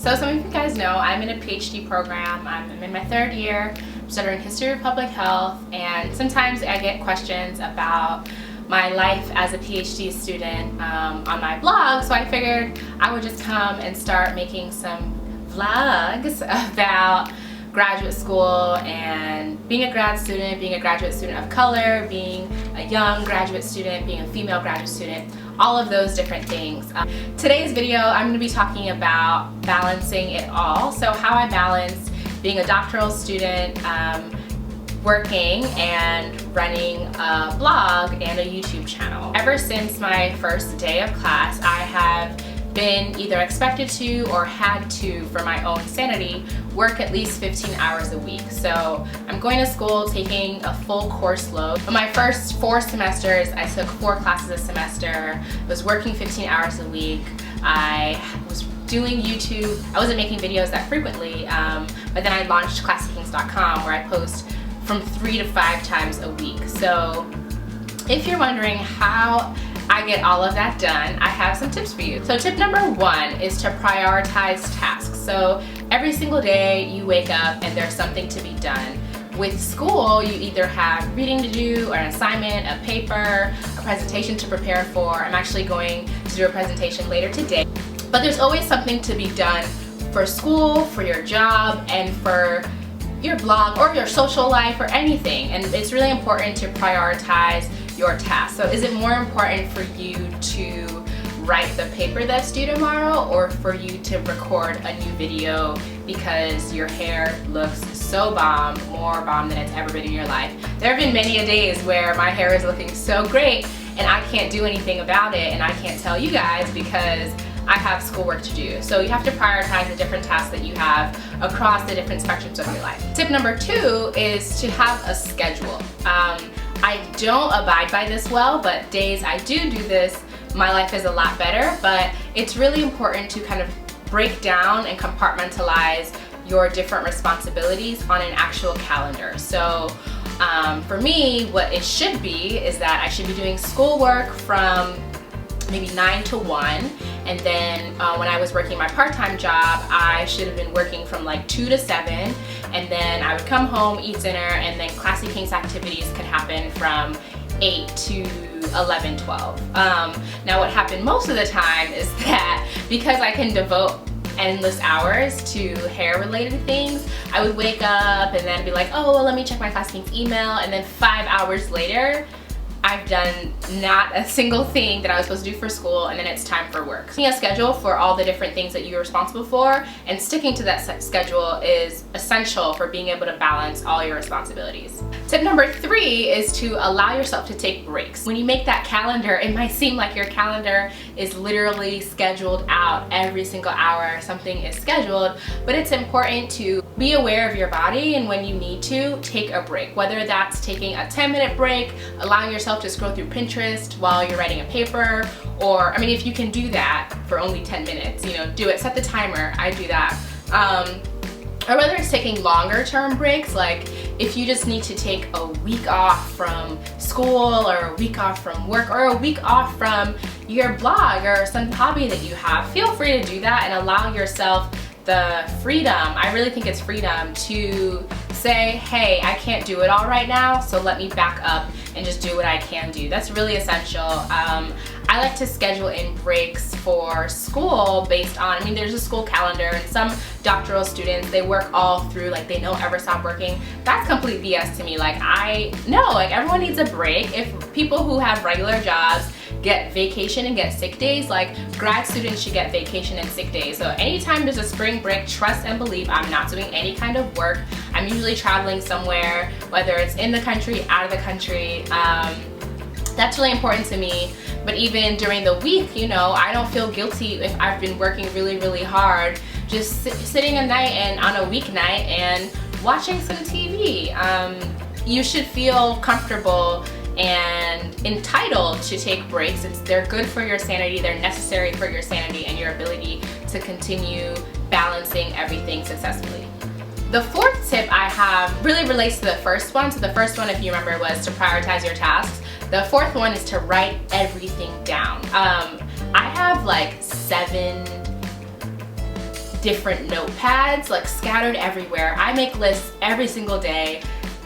So some of you guys know I'm in a PhD program. I'm in my third year, studying history of public health, and sometimes I get questions about my life as a PhD student on my blog, so I figured I would just come and start making some vlogs about graduate school and being a grad student, being a graduate student of color, being a young graduate student, being a female graduate student, all of those different things. Today's video, I'm going to be talking about balancing it all. So how I balance being a doctoral student, working and running a blog and a YouTube channel. Ever since my first day of class, I have been either expected to or had to, for my own sanity, work at least 15 hours a week. So I'm going to school taking a full course load. In my first 4 semesters, I took 4 classes a semester, was working 15 hours a week. I was doing YouTube. I wasn't making videos that frequently, but then I launched ClassyKings.com, where I post from 3 to 5 times a week. So if you're wondering how I get all of that done, I have some tips for you. So tip number 1 is to prioritize tasks. So every single day you wake up and there's something to be done. With school, you either have reading to do, or an assignment, a paper, a presentation to prepare for. I'm actually going to do a presentation later today. But there's always something to be done for school, for your job, and for your blog or your social life or anything. And it's really important to prioritize your tasks. So is it more important for you to write the paper that's due tomorrow, or for you to record a new video because your hair looks so bomb, more bomb than it's ever been in your life? There have been many a days where my hair is looking so great and I can't do anything about it, and I can't tell you guys because I have schoolwork to do. So you have to prioritize the different tasks that you have across the different spectrums of your life. Tip number 2 is to have a schedule. I don't abide by this well, but days I do this, my life is a lot better. But it's really important to kind of break down and compartmentalize your different responsibilities on an actual calendar. So for me, what it should be is that I should be doing schoolwork from maybe 9 to 1, and then when I was working my part-time job, I should have been working from like 2 to 7, and then I would come home, eat dinner, and then Classy Kings activities could happen from 8 to 11, 12. Now what happened most of the time is that because I can devote endless hours to hair related things, I would wake up and then be like, oh, well, let me check my Classy Kings email, and then 5 hours later, I've done not a single thing that I was supposed to do for school, and then it's time for work. Making a schedule for all the different things that you're responsible for and sticking to that schedule is essential for being able to balance all your responsibilities. Tip number 3 is to allow yourself to take breaks. When you make that calendar, it might seem like your calendar is literally scheduled out every single hour, something is scheduled, but it's important to be aware of your body, and when you need to, take a break. Whether that's taking a 10-minute break, allowing yourself to scroll through Pinterest while you're writing a paper, or, I mean, if you can do that for only 10 minutes, you know, do it, set the timer, I do that. Or whether it's taking longer term breaks, like if you just need to take a week off from school, or a week off from work, or a week off from your blog or some hobby that you have, feel free to do that and allow yourself the freedom. I really think it's freedom to say, hey, I can't do it all right now, so let me back up and just do what I can do. That's really essential. I like to schedule in breaks for school based on, I mean, there's a school calendar, and some doctoral students, they work all through, like they don't ever stop working. That's complete BS to me. Like, like everyone needs a break. If people who have regular jobs get vacation and get sick days, like grad students should get vacation and sick days. So anytime there's a spring break, trust and believe I'm not doing any kind of work. I'm usually traveling somewhere, whether it's in the country, out of the country. That's really important to me. But even during the week, you know, I don't feel guilty if I've been working really, really hard, just sitting a night and on a weeknight and watching some TV. You should feel comfortable and entitled to take breaks. They're good for your sanity, they're necessary for your sanity and your ability to continue balancing everything successfully. The 4th tip I have really relates to the first one. So the first one, if you remember, was to prioritize your tasks. The 4th one is to write everything down. I have like 7 different notepads like scattered everywhere. I make lists every single day.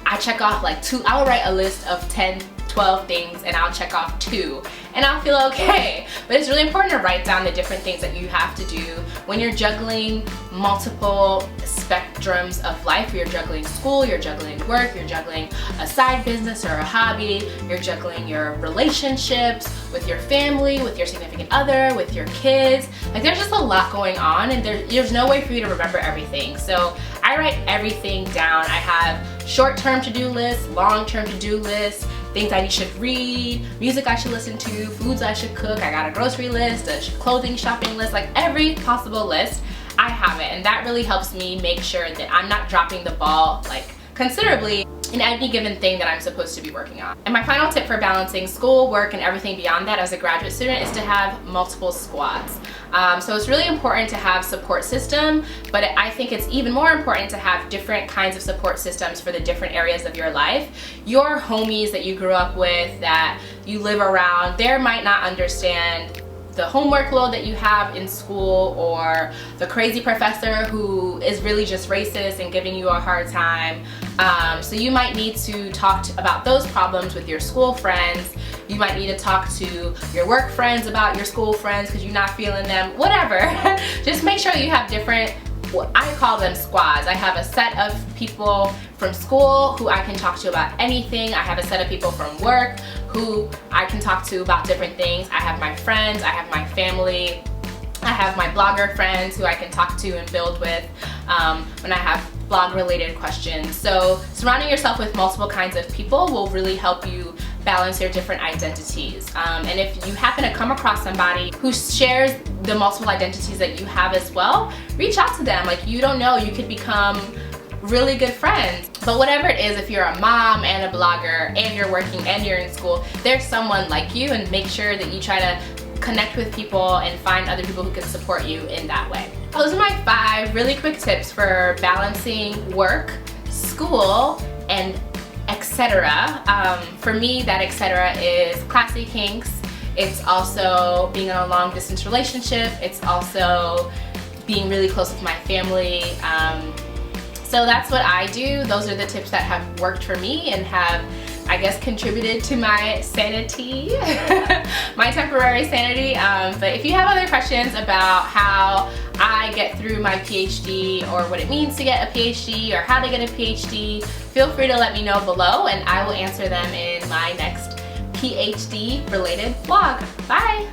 I check off like 2, I'll write a list of 10, 12 things and I'll check off 2 and I'll feel okay. But it's really important to write down the different things that you have to do when you're juggling multiple spectrums of life. You're juggling school, you're juggling work, you're juggling a side business or a hobby, you're juggling your relationships with your family, with your significant other, with your kids. Like there's just a lot going on and there's no way for you to remember everything. So I write everything down. I have short-term to-do lists, long-term to-do lists, things I should read, music I should listen to, foods I should cook. I got a grocery list, a clothing shopping list, like every possible list I have it, and that really helps me make sure that I'm not dropping the ball like considerably in any given thing that I'm supposed to be working on. And my final tip for balancing school, work, and everything beyond that as a graduate student is to have multiple squads. So it's really important to have support system, but I think it's even more important to have different kinds of support systems for the different areas of your life. Your homies that you grew up with, that you live around, they might not understand the homework load that you have in school, or the crazy professor who is really just racist and giving you a hard time. So you might need to talk about those problems with your school friends. You might need to talk to your work friends about your school friends because you're not feeling them, whatever. Just make sure you have different, I call them squads. I have a set of people from school who I can talk to about anything. I have a set of people from work who I can talk to about different things. I have my friends, I have my family, I have my blogger friends who I can talk to and build with when I have blog related questions. So surrounding yourself with multiple kinds of people will really help you balance your different identities. And if you happen to come across somebody who shares the multiple identities that you have as well, reach out to them. Like, you don't know, you could become really good friends. But whatever it is, if you're a mom and a blogger and you're working and you're in school, there's someone like you, and make sure that you try to connect with people and find other people who can support you in that way. Those are my 5 really quick tips for balancing work, school, and etc. For me, that etc. is classy kinks. It's also being in a long distance relationship. It's also being really close with my family. So that's what I do. Those are the tips that have worked for me and have, I guess, contributed to my sanity, my temporary sanity. But if you have other questions about how I get through my PhD, or what it means to get a PhD, or how to get a PhD, feel free to let me know below and I will answer them in my next PhD related vlog. Bye!